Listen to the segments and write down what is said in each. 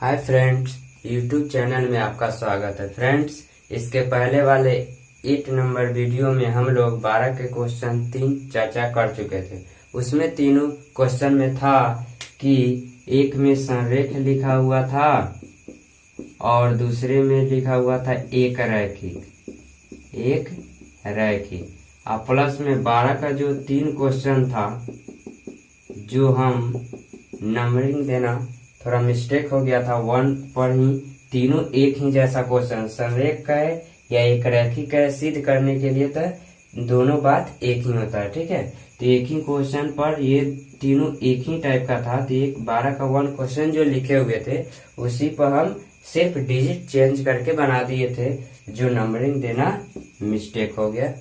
Hi friends, YouTube channel में आपका स्वागत है। फ्रेंड्स, इसके पहले वाले 8 नंबर वीडियो में हम लोग 12 के क्वेश्चन 3 चर्चा कर चुके थे। उसमें तीनों क्वेश्चन में था कि एक में संरेख लिखा हुआ था और दूसरे में लिखा हुआ था एक रैखिक। और प्लस में 12 का जो 3 क्वेश्चन था, जो हम नंबरिंग देना थोड़ा मिस्टेक हो गया था 1 पर ही, तीनों एक ही जैसा क्वेश्चन संरेख का है या एक रैखिक का है, सिद्ध करने के लिए तो दोनों बात एक ही होता है। ठीक है, तो एक ही क्वेश्चन पर ये तीनों एक ही टाइप का था। तो एक 12 का 1 क्वेश्चन जो लिखे हुए थे उसी पर हम सिर्फ डिजिट चेंज करके बना दिए थे, जो नंबरिंग देना मिस्टेक हो गया।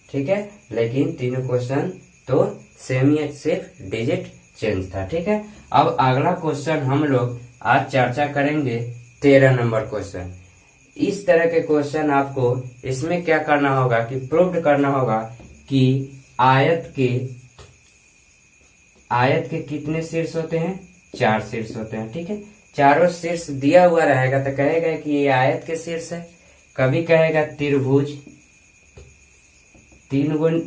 ठीक है, लेकिन तीनों क्वेश्चन तो सेम ही, सिर्फ डिजिट चेंज था। ठीक है, अब अगला क्वेश्चन हम लोग आज चर्चा करेंगे 13 नंबर क्वेश्चन। इस तरह के क्वेश्चन आपको इसमें क्या करना होगा कि प्रूव करना होगा कि आयत के कितने शीर्ष होते हैं? 4 शीर्ष होते हैं। ठीक है, चारों शीर्ष दिया हुआ रहेगा तो कहेगा कि ये आयत के शीर्ष है, कभी कहेगा त्रिभुज, 3 गुण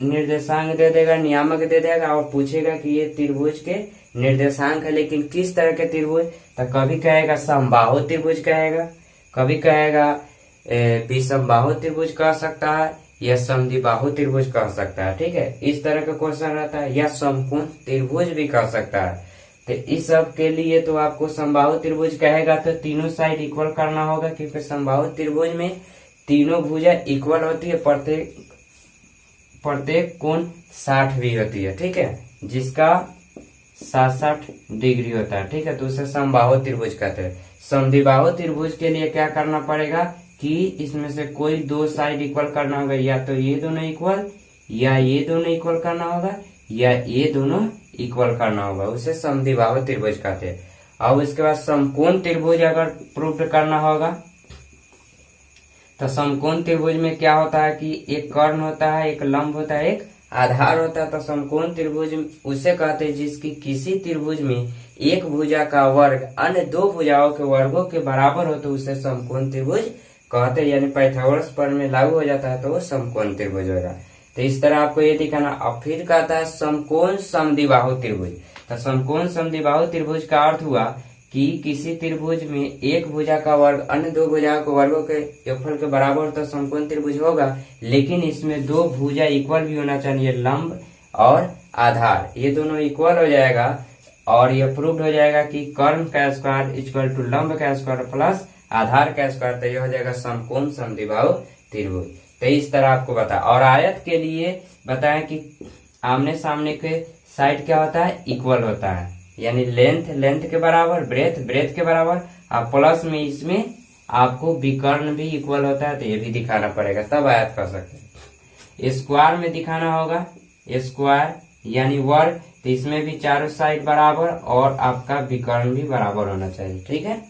निर्देशांक दे देगा, नियामक दे देगा और पूछेगा कि ये त्रिभुज के निर्देशांक है, लेकिन किस तरह के त्रिभुज? तो कभी कहेगा समबाहु त्रिभुज कहेगा, कभी कहेगा विषमबाहु त्रिभुज कह सकता है या समद्विबाहु त्रिभुज कह सकता है। ठीक है, इस तरह का क्वेश्चन रहता है, या समकोण त्रिभुज भी कह सकता है। तो इस सब के लिए तो आपको समबाहु त्रिभुज कहेगा तो तीनों साइड इक्वल करना होगा, क्योंकि समबाहु त्रिभुज में तीनों भुजा इक्वल होती है, प्रत्येक कोण 60 भी होती है। ठीक है, जिसका 60 डिग्री होता है। ठीक है, तो उसे समबाहु त्रिभुज कहते हैं। समद्विबाहु त्रिभुज के लिए क्या करना पड़ेगा कि इसमें से कोई 2 साइड इक्वल करना होगा, या तो ये दोनों इक्वल, या ये दोनों इक्वल करना होगा, या ये दोनों इक्वल करना होगा, उसे समद्विबाहु त्रिभुज कहते हैं। अब उसके बाद समकोण त्रिभुज अगर प्रूव करना होगा तो समकोण त्रिभुज में क्या होता है कि एक कर्ण होता है, एक लंब होता है, एक आधार होता है। तो समकोण त्रिभुज उसे कहते हैं जिसकी किसी त्रिभुज में एक भुजा का वर्ग अन्य 2 भुजाओं के वर्गों के बराबर हो, तो उसे समकोण त्रिभुज कहते हैं। यानी पाइथागोरस प्रमेय में लागू हो जाता है तो वो समकोण त्रिभुज होगा। तो इस तरह आपको ये दिखाना। अब फिर कहता है समकोण समद्विबाहु त्रिभुज। तो समकोण समद्विबाहु त्रिभुज का अर्थ हुआ कि किसी त्रिभुज में एक भुजा का वर्ग अन्य 2 भुजाओं के वर्गों के योगफल के बराबर तो समकोण त्रिभुज होगा, लेकिन इसमें 2 भुजा इक्वल भी होना चाहिए, लंब और आधार, ये दोनों इक्वल हो जाएगा। और ये प्रूव हो जाएगा कि कर्ण का स्क्वायर इक्वल टू लंब का स्क्वायर प्लस आधार का स्क्वायर, तो ये हो जाएगा समकोण समद्विबाहु त्रिभुज। तो इस तरह आपको बता। और आयत के लिए बताएं कि आमने सामने के साइड क्या होता है? इक्वल होता है, यानी लेंथ के बराबर, ब्रेथ के बराबर, और प्लस में इसमें आपको विकर्ण भी इक्वल होता है, तो ये भी दिखाना पड़ेगा, तब आयत कर सकते हैं। स्क्वायर में दिखाना होगा, स्क्वायर यानी वर्ग, तो इसमें भी चारों साइड बराबर और आपका विकर्ण भी बराबर होना चाहिए। ठीक है,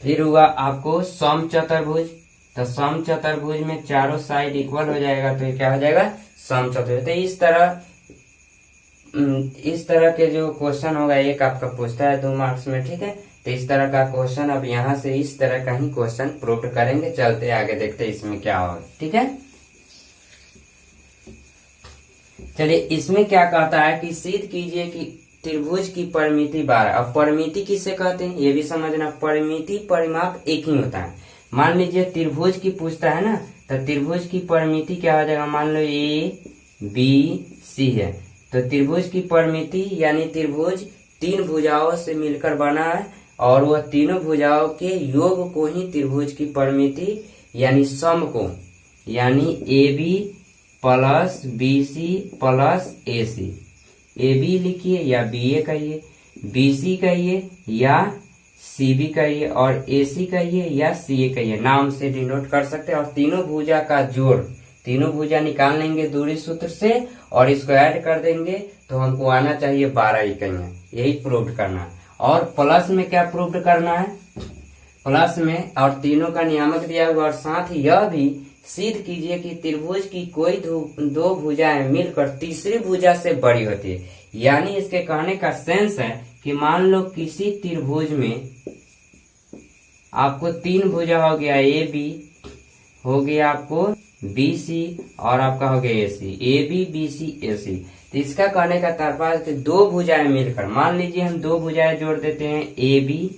फिर हुआ आपको समचतुर्भुज। तो समचतुर्भुज में चारों साइड इक्वल हो जाएगा, तो ये क्या हो जाएगा? समचतुर्भुज। तो इस तरह के जो क्वेश्चन होगा, एक आपका पूछता है 2 मार्क्स में। ठीक है, तो इस तरह का क्वेश्चन अब यहाँ से इस तरह का ही क्वेश्चन प्रूव करेंगे। चलते आगे देखते इसमें क्या होगा। ठीक है, चलिए इसमें क्या कहता है कि सिद्ध कीजिए कि त्रिभुज की परिमिति 12। अब परिमिति किसे कहते हैं ये भी समझना। परिमिति परिमाप एक ही होता है। मान लीजिए त्रिभुज की पूछता है ना, तो त्रिभुज की परिमिति क्या हो जाएगा? मान लो ABC है, तो त्रिभुज की परिमिति यानी त्रिभुज 3 भुजाओं से मिलकर बना है और वह तीनों भुजाओं के योग को ही त्रिभुज की परिमिति यानी सम को, यानी AB plus BC plus AC। AB लिखिए या BA कहिए, BC कहिए या CB कहिए, और AC कहिए या CA कहिए, नाम से डिनोट कर सकते हैं। और तीनों भुजा का जोड़, तीनों भुजा निकाल लेंगे दूरी सूत्र से और इसको ऐड कर देंगे, तो हमको आना चाहिए 12 इकाइयां। यही प्रूव करना। और प्लस में क्या प्रूव करना है? प्लस में और तीनों का नियामक दिया हुआ, और साथ ही यह भी सिद्ध कीजिए कि त्रिभुज की कोई 2 भुजाएं मिलकर तीसरी भुजा से बड़ी होती है। यानी इसके कहने का सेंस है कि मान लो किसी त्रिभुज में आपको 3 भुजा हो गया ए बी, हो गया आपको बी सी, और आपका हो गया ए सी, ए बी बी सी ए सी। तो इसका कहने का तात्पर्य कि 2 भुजाएं मिलकर, मान लीजिए हम 2 भुजाएं जोड़ देते हैं ए बी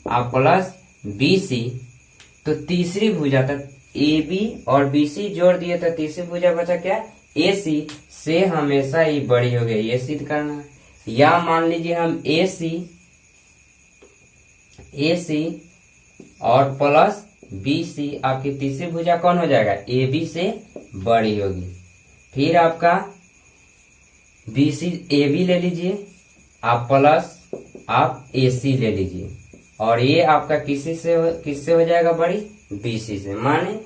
आप प्लस बी सी, तो तीसरी भुजा तक ए बी और बी सी जोड़ दिए तो तीसरी भुजा बचा क्या, ए सी से हमेशा ही बड़ी हो गई, ये सिद्ध करना है। या मान लीजिए हम ए सी और प्लस बी सी, आपकी तीसरी भुजा कौन हो जाएगा, ए बी से बड़ी होगी। फिर आपका बी सी ए बी ले लीजिए आप प्लस आप ए सी ले लीजिए, और ये आपका किससे हो जाएगा बड़ी, बी सी से। माने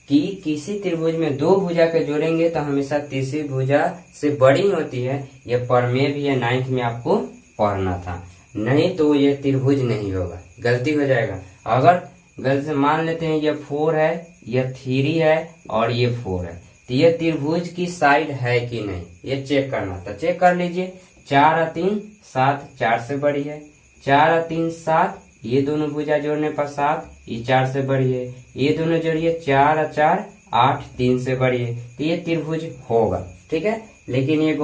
कि किसी त्रिभुज में 2 भुजा के जोड़ेंगे तो हमेशा तीसरी भुजा से बड़ी होती है। ये प्रमेय भी है 9th में आपको पढ़ना था, नहीं तो ये त्रिभुज नहीं होगा, गलती हो जाएगा। अगर गलती से मान लेते हैं ये 4 है, ये 3 है और ये 4 है, तो ये त्रिभुज की साइड है कि नहीं ये चेक करना था। चेक कर लीजिए, 4 और 3 7, 4 से बड़ी है, 4 और 3 7, ये दोनों भुजा जोड़ने पर 7, ये 4 से बड़ी है, ये दोनों जोड़िए 4 और 4 8, 3 से बड़ी है, तो ये त्रिभुज होगा। ठीक है, लेकिन एक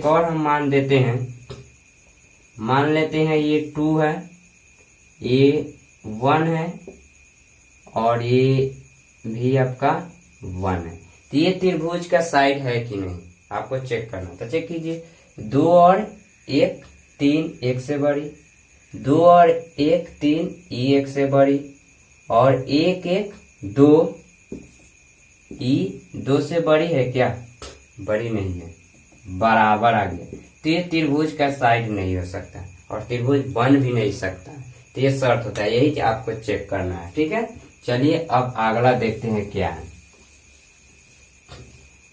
और हम मान देते हैं, मान लेते हैं ये 2 है, ये 1 है और ये भी आपका 1 है, तो ये त्रिभुज का साइड है कि नहीं आपको चेक करना। तो चेक कीजिए, 2 और 1 3, 1 से बड़ी, 2 और 1 3, ई 1 से बड़ी, और 1 1 2, ई 2 से बड़ी है क्या, बड़ी नहीं है, बराबर आ गया, तो ये त्रिभुज का साइड नहीं हो सकता और त्रिभुज बन भी नहीं सकता। तो ये शर्त होता है, यही कि आपको चेक करना है। ठीक है, चलिए अब अगला देखते हैं क्या है,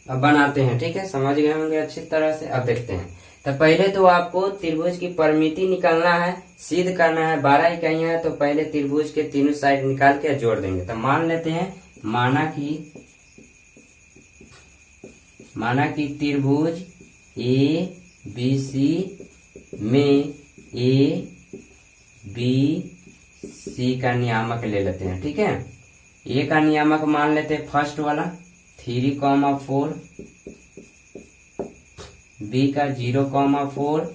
अब बनाते हैं। ठीक है, समझ गए होंगे अच्छी तरह से। अब देखते हैं, तो पहले तो आपको त्रिभुज की परिमिति निकालना है, सिद्ध करना है। 12 इकाइयां है तो पहले त्रिभुज के तीनों साइड निकाल के जोड़ देंगे। तो मान लेते हैं, माना कि त्रिभुज ए बी सी में ए बी सी का नियामक ले लेते हैं। ठीक है, ए का नियामक मान लेते हैं फर्स्ट वाला 3,4, बी का 0,4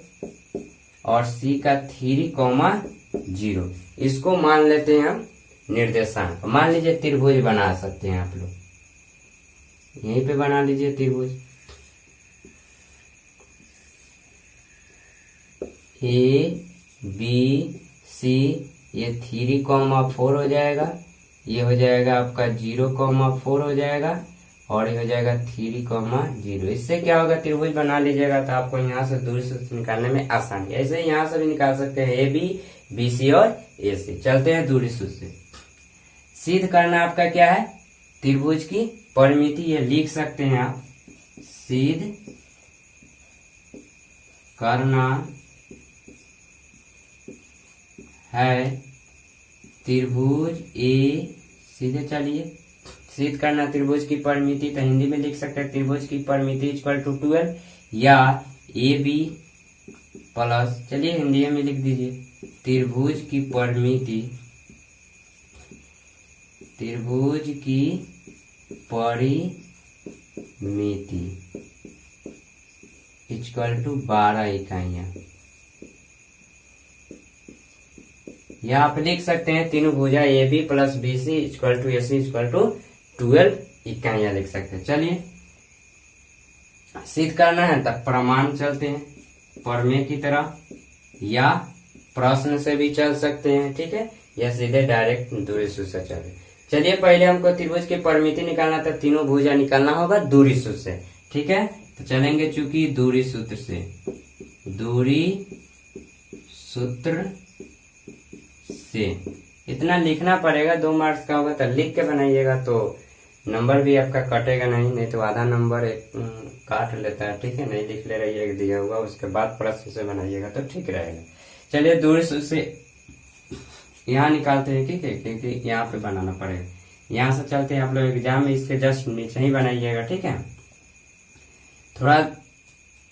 और सी का 3,0। इसको मान लेते हैं हम निर्देशांक। मान लीजिए त्रिभुज बना सकते हैं आप लोग, यहीं पे बना लीजिए त्रिभुज ए बी सी, ये 3,4 हो जाएगा, ये हो जाएगा आपका 0,4 हो जाएगा और ये हो जाएगा 3,0। इससे क्या होगा, त्रिभुज बना लीजिएगा तो आपको यहाँ से दूरी सूत्र निकालने में आसानी। ऐसे ही यहाँ से भी निकाल सकते हैं, ए बी बी सी और ए सी। चलते हैं दूरी सूत्र से। सिद्ध करना आपका क्या है, त्रिभुज की परिमिति, ये लिख सकते हैं आप, सिद्ध करना है त्रिभुज ए, सीधे चलिए, सिद्ध करना त्रिभुज की परिमिति, तो हिंदी में लिख सकते हैं त्रिभुज की परिमिति इक्वल टू 12 या ए बी प्लस, चलिए हिंदी में लिख दीजिए, त्रिभुज की परिमिति, त्रिभुज की परिमिति इक्वल टू 12 इकाइयां। यहाँ आप लिख सकते हैं तीनों भुजा A B plus B C equal to A C equal to 12 इकाइयां लिख सकते हैं। चलिए सिद्ध करना है तब प्रमाण चलते हैं, प्रमेय की तरह या प्रश्न से भी चल सकते हैं। ठीक है, या सीधे डायरेक्ट दूरी सूत्र से चले। चलिए पहले हमको त्रिभुज की परिमिति निकालना था, तीनों भुजा निकालना होगा दूरी सूत्र से। ठीक है, तो चलेंगे चूंकि दूरी सूत्र से, दूरी सूत्र से इतना लिखना पड़ेगा, 2 मार्क्स का होगा, तो लिख के बनाइएगा तो नंबर भी आपका कटेगा नहीं तो आधा नंबर काट लेता है। ठीक है, नहीं लिख ले रहिएगा दिया हुआ, उसके बाद प्रश्न से बनाइएगा तो ठीक रहेगा। चलिए दूरी सूत्र से यहाँ निकालते हैं। ठीक है, क्योंकि यहाँ पे बनाना पड़ेगा। यहाँ से चलते हैं, आप लोग एग्जाम में इसके जस्ट नीचे ही बनाइएगा। ठीक है, थोड़ा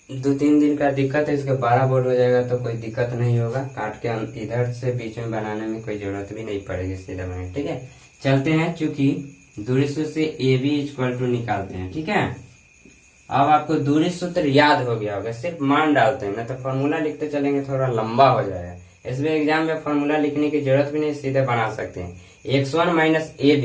2-3 दिन का दिक्कत है, इसके 12 बोर्ड हो जाएगा तो कोई दिक्कत नहीं होगा। काट के हम इधर से बीच में बनाने में कोई जरूरत भी नहीं पड़ेगी, सीधा बने। ठीक है, चलते हैं। चूंकि दूरी सूत्र से ए बी इक्वल टू निकालते हैं। ठीक है, अब आपको दूरी सूत्र याद हो गया होगा, सिर्फ मान डालते हैं, नहीं तो फॉर्मूला लिखते चलेंगे थोड़ा लंबा हो जाएगा। इसलिए एग्जाम में फॉर्मूला लिखने की जरूरत भी नहीं, सीधे बना सकते हैं। x1 माइनस ए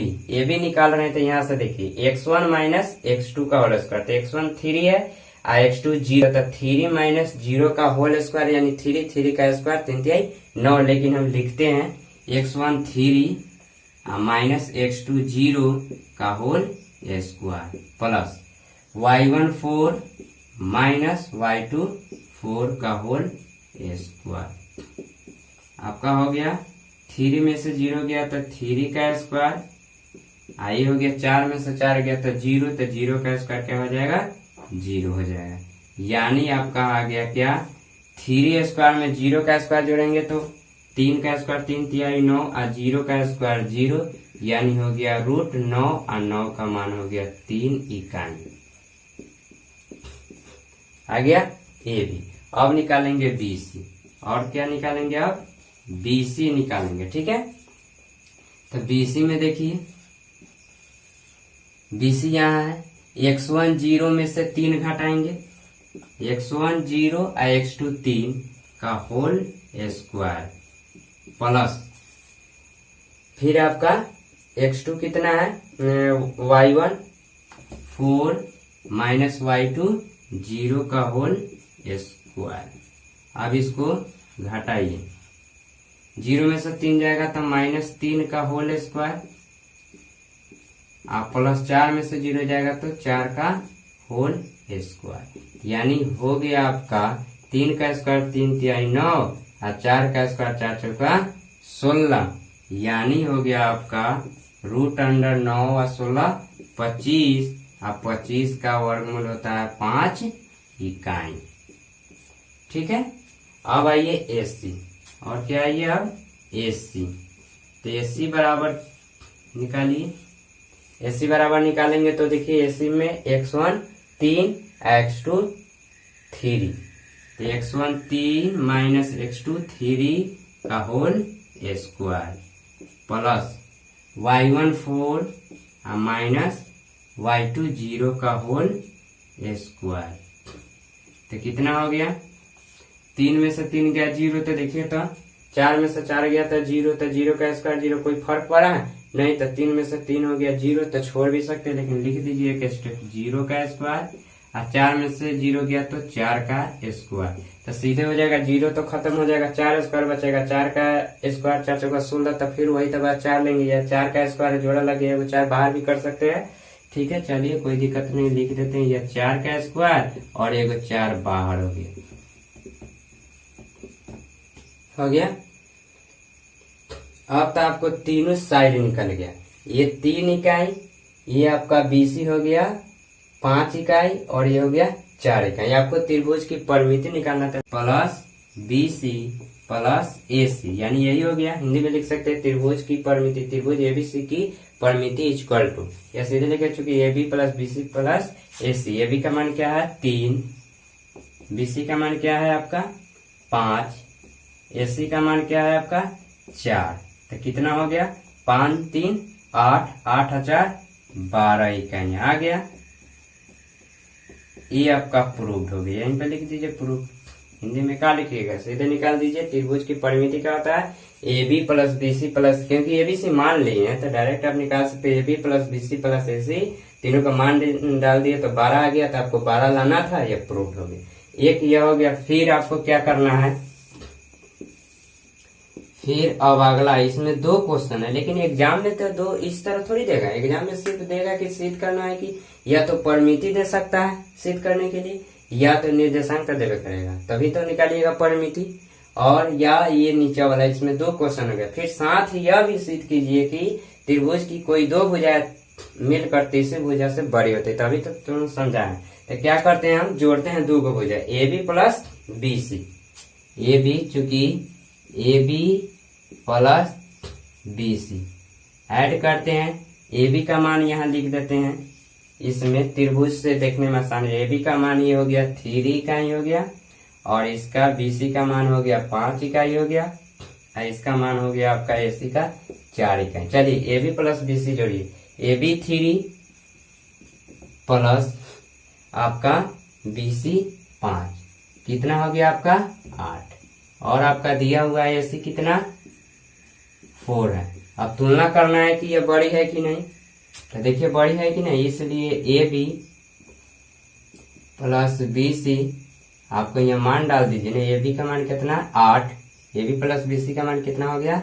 बी निकाल रहे हैं तो यहाँ से देखिए x1 माइनस x2 का होल स्क्वायर, तो x1 3 है और x2 0, तो 3 माइनस 0 का होल स्क्वायर यानी 3 का स्क्वायर 3 9, लेकिन हम लिखते हैं x1 3 माइनस x2 0 का whole square plus y1 4 minus y2 4 का होल स्क्वायर। आपका हो गया 3 में से 0 गया तो 3 का स्क्वायर, आई हो गया 4 में से 4 गया तो 0, तो 0 का स्क्वायर क्या हो जाएगा 0 हो जाएगा। यानी आपका आ गया क्या 3 स्क्वायर में 0 का स्क्वायर जोड़ेंगे तो 3 का स्क्वायर 3 तिहाई 9 और 0 का स्क्वायर 0, यानी हो गया √9 और 9 का मान हो गया 3 इकाई। आ गया ए बी। अब निकालेंगे बी सी, और क्या निकालेंगे अब BC निकालेंगे। ठीक है, तो BC में देखिए BC यहाँ है, x1 0 में से 3 घटाएंगे, x1 0 और x2 3 का होल स्क्वायर प्लस फिर आपका x2 कितना है y1 4 माइनस y2 0 का होल स्क्वायर। अब इसको घटाइए, 0 में से 3 जाएगा तो -3 का होल स्क्वायर, आप प्लस 4 में से 0 जाएगा तो 4 का होल स्क्वायर, यानी हो गया आपका 3 का स्क्वायर 3 तिहाई 9 और 4 का स्क्वायर 4 चौका 16, यानी हो गया आपका √9 और 16 25, और 25 का वर्गमूल होता है 5 इकाई। ठीक है, अब आइए एसी, और क्या आइए अब एसी, तो एसी बराबर निकालिए। एसी बराबर निकालेंगे तो देखिए एसी में x1 3 x2 3, तो x1 3 माइनस x2 3 का whole square plus y1 4 minus y2 0 का होल स्क्वायर, तो कितना हो गया 3 में से 3 गया 0, तो देखिए तो 4 में से 4 गया तो 0, तो 0 का स्क्वायर 0, कोई फर्क पड़ा है नहीं, तो 3 में से 3 हो गया 0, तो छोड़ भी सकते हैं, लेकिन लिख दीजिए एक स्टेप 0 का स्क्वायर, और 4 में से 0 गया तो 4 का स्क्वायर, तो सीधे हो जाएगा 0 तो खत्म हो जाएगा, 4 स्क्वायर बचेगा, 4 का स्क्वायर 4 चौका 16, तो फिर वही तो बात 4 लेंगे, या 4 का स्क्वायर जोड़ा लगे वो 4 बाहर भी कर सकते हैं। ठीक है, चलिए कोई दिक्कत नहीं, लिख देते हैं यह 4 का स्क्वायर और एगो 4 बाहर हो गया, हो गया। अब तो आपको तीनों साइड निकल गया, ये 3 इकाई, ये आपका BC हो गया 5 इकाई और ये हो गया 4 इकाई। आपको त्रिभुज की परिमिति निकालना था, प्लस BC प्लस AC, यानी यही हो गया। हिंदी में लिख सकते हैं त्रिभुज की परिमिति, त्रिभुज ABC की परिमिति इक्वल टू, या सीधे लिखे चूंकि AB plus BC plus AC। AB का मान क्या है 3, BC का मान क्या है आपका 5, AC का मान क्या है आपका 4, तो कितना हो गया 5 3 8, 8 4 12 इकाई आ गया। ये आपका प्रूव्ड हो गया, यहीं पे लिख दीजिए प्रूफ। हिंदी में क्या लिखिएगा, सीधे निकाल दीजिए। त्रिभुज की परिमिति क्या होता है AB प्लस BC प्लस, क्योंकि ABC मान लिए हैं तो डायरेक्ट आप निकाल सकते हैं AB plus BC plus AC, तीनों का मान डाल दिए तो 12 आ गया, तो आपको 12 लाना था, ये प्रूव्ड हो गया। एक यह हो गया। फिर आपको क्या करना है, फिर अब अगला, इसमें 2 क्वेश्चन है, लेकिन एग्जाम में तो 2 इस तरह थोड़ी देगा, एग्जाम में सिर्फ देगा कि सिद्ध करना है कि या तो परिमिति दे सकता है सिद्ध करने के लिए, या तो निर्देशांक देवे करेगा, तभी तो निकालिएगा परिमिति, और या ये नीचे वाला, इसमें 2 क्वेश्चन हो गया। फिर साथ ही यह भी सिद्ध कीजिए कि त्रिभुज की कोई 2 भुजाएं मिलकर तीसरी भुजा से बड़ी होती है, तभी तो तुम समझाएं। तो क्या करते हैं, हम जोड़ते हैं 2 भुजा AB प्लस BC, AB चूंकि AB प्लस BC ऐड करते हैं, AB का मान यहाँ लिख देते हैं इसमें त्रिभुज से देखने में आसान है। AB का मान ये हो गया 3 इकाई हो गया, और इसका BC का मान हो गया 5 इकाई हो गया, और इसका मान हो गया आपका AC का 4 इकाई। चलिए AB प्लस BC जोड़िए, AB 3 प्लस आपका BC 5, कितना हो गया आपका 8, और आपका दिया हुआ है AC कितना 4 है। अब तुलना करना है कि ये बड़ी है कि नहीं, तो देखिए बड़ी है कि नहीं, इसलिए AB प्लस BC आपको ये मान डाल दीजिए ना। AB का मान कितना 8, AB प्लस BC का मान कितना हो गया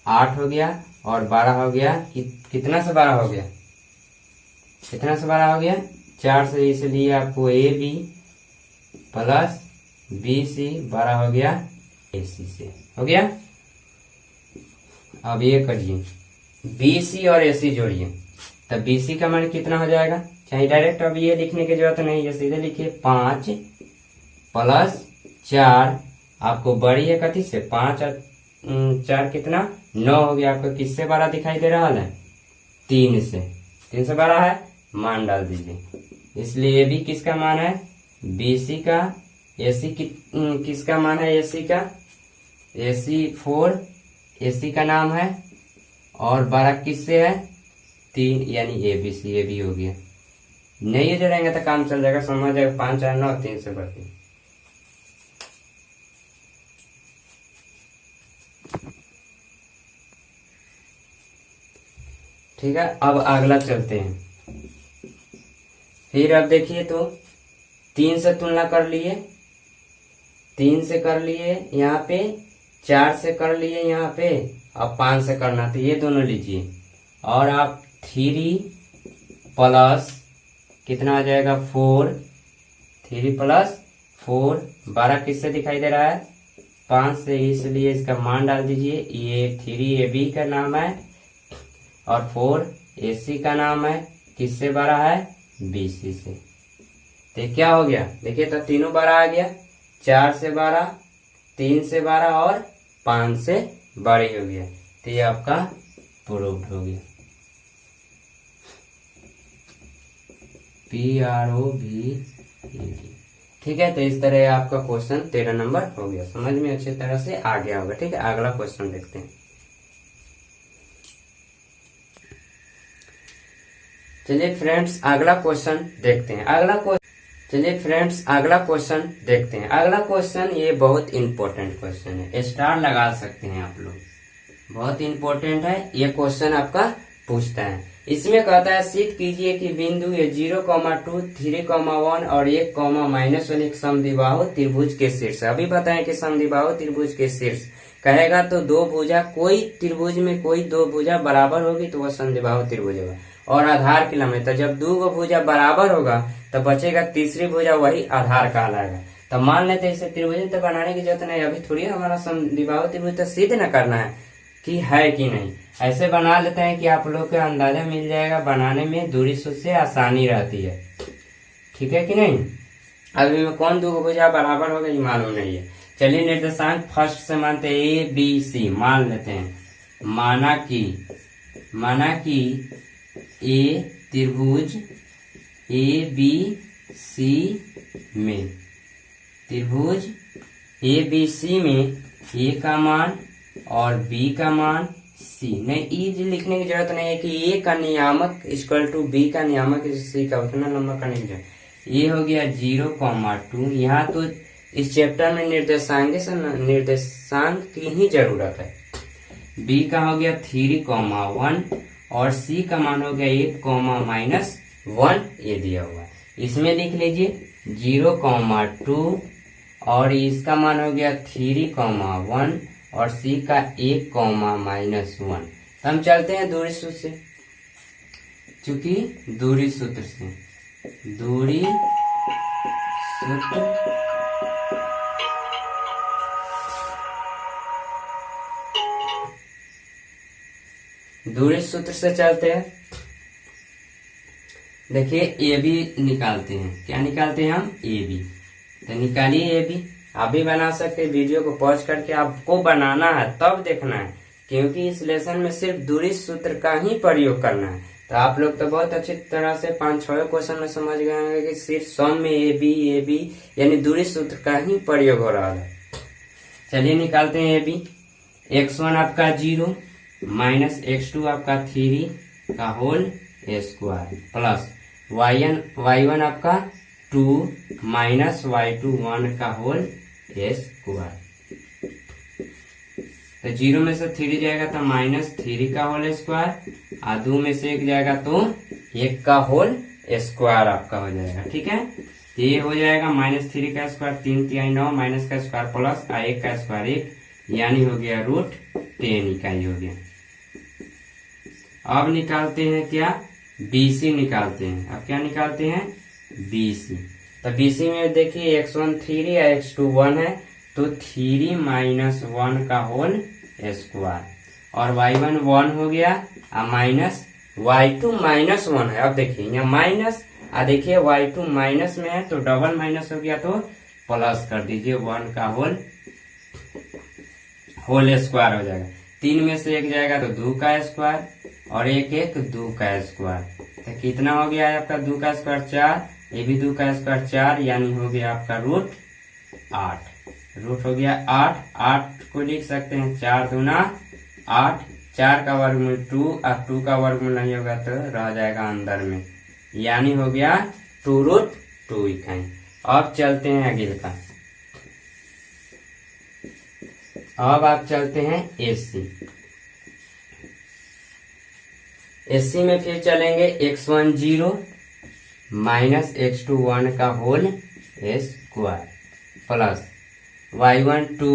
8 हो गया, और 12 हो गया, कितना से 12 हो गया, कितना से 12 हो गया 4 से, इसलिए आपको AB प्लस BC 12 हो गया AC से, हो गया। अब ये करिए BC और AC जोड़िए, तब BC का मान कितना हो जाएगा, चाहे डायरेक्ट अब ये लिखने की जरूरत नहीं है, सीधे लिखिए 5 प्लस 4, आपको बड़ी है कथी से 5 और 4 कितना 9 हो गया, आपको किससे 12 दिखाई दे रहा है 3 से, 3 से 12 है, मान डाल दीजिए। इसलिए AB किसका मान है BC का, AC किसका मान है AC का, AC 4 AC का नाम है, और 12 किससे है 3, यानी ABC, ये भी हो गया। नहीं जोड़ेंगे तो काम चल जाएगा, समझ जाएगा 5 4 9 3 से बढ़ के। ठीक है, अब अगला चलते हैं। फिर अब देखिए तो 3 से तुलना कर लिए, 3 से कर लिए यहाँ पे, 4 से कर लिए यहाँ पे, अब 5 से करना, तो ये दोनों लीजिए, और आप 3 प्लस कितना आ जाएगा 4, 3 प्लस 4, 12 किससे दिखाई दे रहा है 5 से, इसलिए इसका मान डाल दीजिए। ये 3 AB का नाम है, और 4 AC का नाम है, किससे 12 है BC से। तो क्या हो गया देखिए, तो तीनों 12 आ गया, 4 से 12, 3 से 12 और 5 से बड़ी हो गया, तो ये आपका प्रूव्ड हो गया। PROVED। ठीक है, तो इस तरह आपका क्वेश्चन 13 नंबर हो गया, समझ में अच्छी तरह से आ गया होगा। ठीक है, अगला क्वेश्चन देखते हैं। चलिए फ्रेंड्स अगला क्वेश्चन देखते हैं। अगला क्वेश्चन ये बहुत इंपॉर्टेंट क्वेश्चन है, स्टार लगा सकते हैं आप लोग, बहुत इंपॉर्टेंट है ये क्वेश्चन आपका पूछता है। इसमें कहता है सिद्ध कीजिए कि बिंदु ये 0,2, 3,1 और 1,-1 एक समद्विबाहु त्रिभुज के शीर्ष। अभी बताएं कि समद्विबाहु त्रिभुज के शीर्ष कहेगा तो दो भुजा, कोई त्रिभुज में कोई दो भुजा बराबर होगी तो वह समद्विबाहु त्रिभुज होगा, और आधार की लंबाई, तो जब दो भुजा बराबर होगा तो बचेगा तीसरी भुजा, वही आधार कहलाएगा। तो मान लेते हैं इसे त्रिभुज तो बनाने की जरूरत नहीं, अभी थोड़ी हमारा समद्विबाहु त्रिभुज तो सिद्ध न करना है कि है कि नहीं, ऐसे बना लेते हैं कि आप लोग को अंदाजा मिल जाएगा, बनाने में दूरी सूत्र से आसानी रहती है। ठीक है कि नहीं, अभी में कौन दो भुजा बराबर होगा ये मालूम नहीं है। चलिए निर्देशांक फर्स्ट से मानते हैं ABC, मान लेते हैं, माना कि ए त्रिभुज ABC में, त्रिभुज ABC में A का मान और B का मान C, नहीं ई लिखने की जरूरत नहीं है कि A का नियामक इक्वल टू B का नियामक C का, उतना लंबा करने की जरूरत। ये हो गया 0,2, यहाँ तो इस चैप्टर में निर्देशांक की ही जरूरत है। B का हो गया 3,1 और C का मान हो गया 1,-1, ये दिया हुआ है। इसमें लिख लीजिए 0,2 और इसका मान हो गया 3,1 और C का 1,-1। हम चलते हैं दूरी सूत्र से, चूंकि दूरी सूत्र से चलते हैं। देखिए ए बी निकालते हैं, क्या निकालते हैं हम ए बी, तो निकालिए ए बी। आप भी बना सकते हैं, वीडियो को पॉज करके आपको बनाना है तब देखना है, क्योंकि इस लेसन में सिर्फ दूरी सूत्र का ही प्रयोग करना है। तो आप लोग तो बहुत अच्छी तरह से 5-6 क्वेश्चन में समझ गए होंगे कि सिर्फ सम में ए बी यानी दूरी सूत्र का ही प्रयोग हो रहा है। चलिए निकालते हैं ए बी। x1 आपका 0 माइनस x2 आपका 3 का होल स्क्वायर प्लस y1 आपका 2 माइनस y2 1 का होल स्क्वायर। तो 0 में से 3 जाएगा तो -3 का होल स्क्वायर और 2 में से 1 जाएगा तो 1 का होल स्क्वायर आपका हो जाएगा। ठीक है, तो ये हो जाएगा -3 का स्क्वायर 3 3 9 माइनस का स्क्वायर प्लस 1 का स्क्वायर 1 यानी हो गया √10 इकाई हो गया। अब निकालते हैं क्या, BC निकालते हैं। अब क्या निकालते हैं, BC। तो BC में देखिए x1 3 या x2 1 है तो 3 माइनस 1 का होल स्क्वायर और y1 1 हो गया और माइनस y2 -1 है। अब देखिए यहाँ माइनस देखिए y2 माइनस में है तो डबल माइनस हो गया तो प्लस कर दीजिए 1 का होल स्क्वायर हो जाएगा। 3 में से 1 जाएगा तो 2 का स्क्वायर और 1 2 का स्क्वायर। तो कितना हो गया है आपका 2 का स्क्वायर 4, ये भी 2 का स्क्वायर 4 यानी हो गया आपका √8। रूट हो गया 8 को लिख सकते हैं 4 दूना 8, 4 का वर्गमूल 2 और 2 का वर्गमूल नहीं होगा तो रह जाएगा अंदर में यानी हो गया 2√2 इकाई। अब चलते हैं अगले का। अब आप चलते हैं एससी में फिर चलेंगे x1 0 माइनस x2 1 का whole square plus y1 2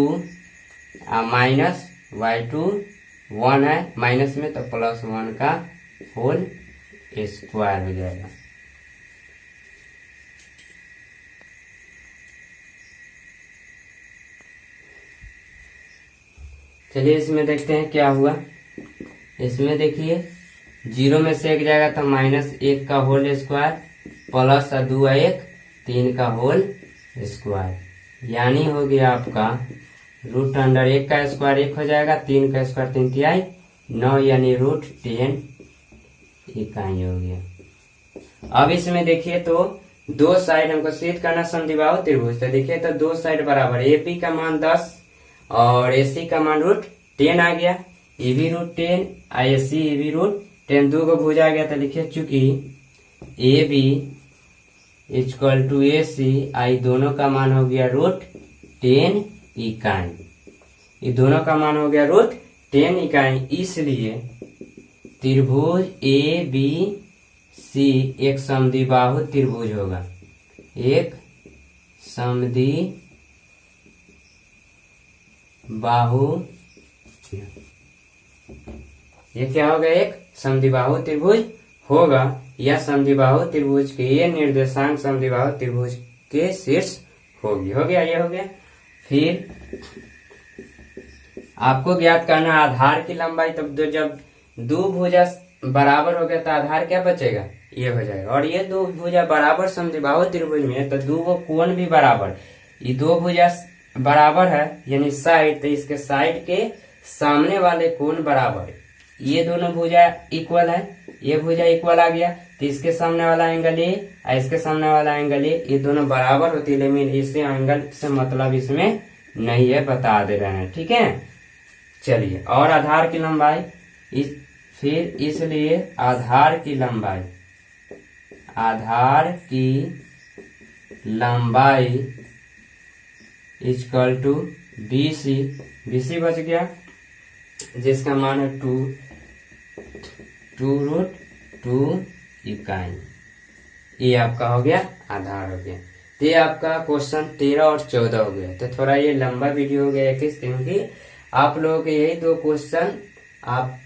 minus y2 1 है माइनस में तो प्लस 1 का होल स्क्वायर हो जाएगा। चलिए इसमें देखते हैं क्या हुआ। इसमें देखिए 0 में से 1 जाएगा तो -1 का होल स्क्वायर प्लस 2 1 3 का होल स्क्वायर यानी हो गया आपका √1 का स्क्वायर 1 हो जाएगा, 3 का स्क्वायर 3 तिहाई 9 यानी √10 इकाई हो गया। अब इसमें देखिए तो दो साइड हमको सिद्ध करना समद्विबाहु त्रिभुज। तो देखिए तो दो साइड बराबर, AP का मान 10 और AC का मान √10 आ गया। ये भी √10 AC ये भी √10, दो को भुजा गया। तो लिखिए चूंकि AB = AC आई दोनों का मान हो गया √10 इकाई, ये दोनों का मान हो गया √10 इकाई। इसलिए त्रिभुज ABC एक समद्विबाहु त्रिभुज होगा, एक समद्विबाहु, ये क्या होगा, एक समद्विबाहु त्रिभुज होगा। या समद्विबाहु त्रिभुज के ये निर्देशांक समद्विबाहु त्रिभुज के शीर्ष होगी। हो गया, ये हो गया। फिर आपको ज्ञात करना आधार की लंबाई। तब तो जब दो भुजा बराबर हो गया तो आधार क्या बचेगा, ये हो जाएगा। और ये दो भुजा बराबर समद्विबाहु त्रिभुज में तो दो कोण भी बराबर, ये दो भुजा बराबर है यानी साइड, तो इसके साइड के सामने वाले कोण बराबर, ये दोनों भुजा इक्वल है, ये भुजा इक्वल आ गया तो इसके सामने वाला एंगल ए और इसके सामने वाला एंगल ए, ये दोनों बराबर होती है। लेकिन इसे एंगल से मतलब इसमें नहीं है, बता दे रहे हैं, ठीक है। चलिए, और आधार की लंबाई फिर इसलिए आधार की लंबाई = BC बच गया जिसका मान है 2√2 इकाई। ये आपका हो गया आधार हो गया। तो ये आपका क्वेश्चन 13 और 14 हो गया। तो थोड़ा ये लंबा वीडियो हो गया क्योंकि आप लोगों के यही दो क्वेश्चन, आप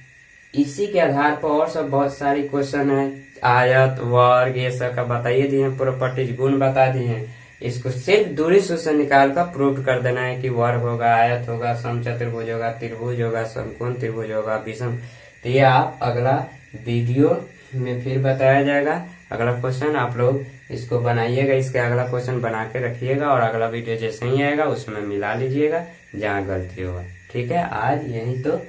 इसी के आधार पर और सब बहुत सारी क्वेश्चन है, आयत वर्ग ये सब का बताइए दिए, प्रॉपर्टीज गुण बता दिए। इसको सिर्फ दूरी सूत्र निकाल कर प्रूव कर देना है कि वर्ग होगा, आयत होगा, समचतुर्भुज होगा, त्रिभुज होगा, समकोण त्रिभुज होगा, विषम। तो ये आप अगला वीडियो में फिर बताया जाएगा। अगला क्वेश्चन आप लोग इसको बनाइएगा, इसके अगला क्वेश्चन बना के रखिएगा और अगला वीडियो जैसे ही आएगा उसमें मिला लीजिएगा जहाँ गलती होगा, ठीक है। आज यही तो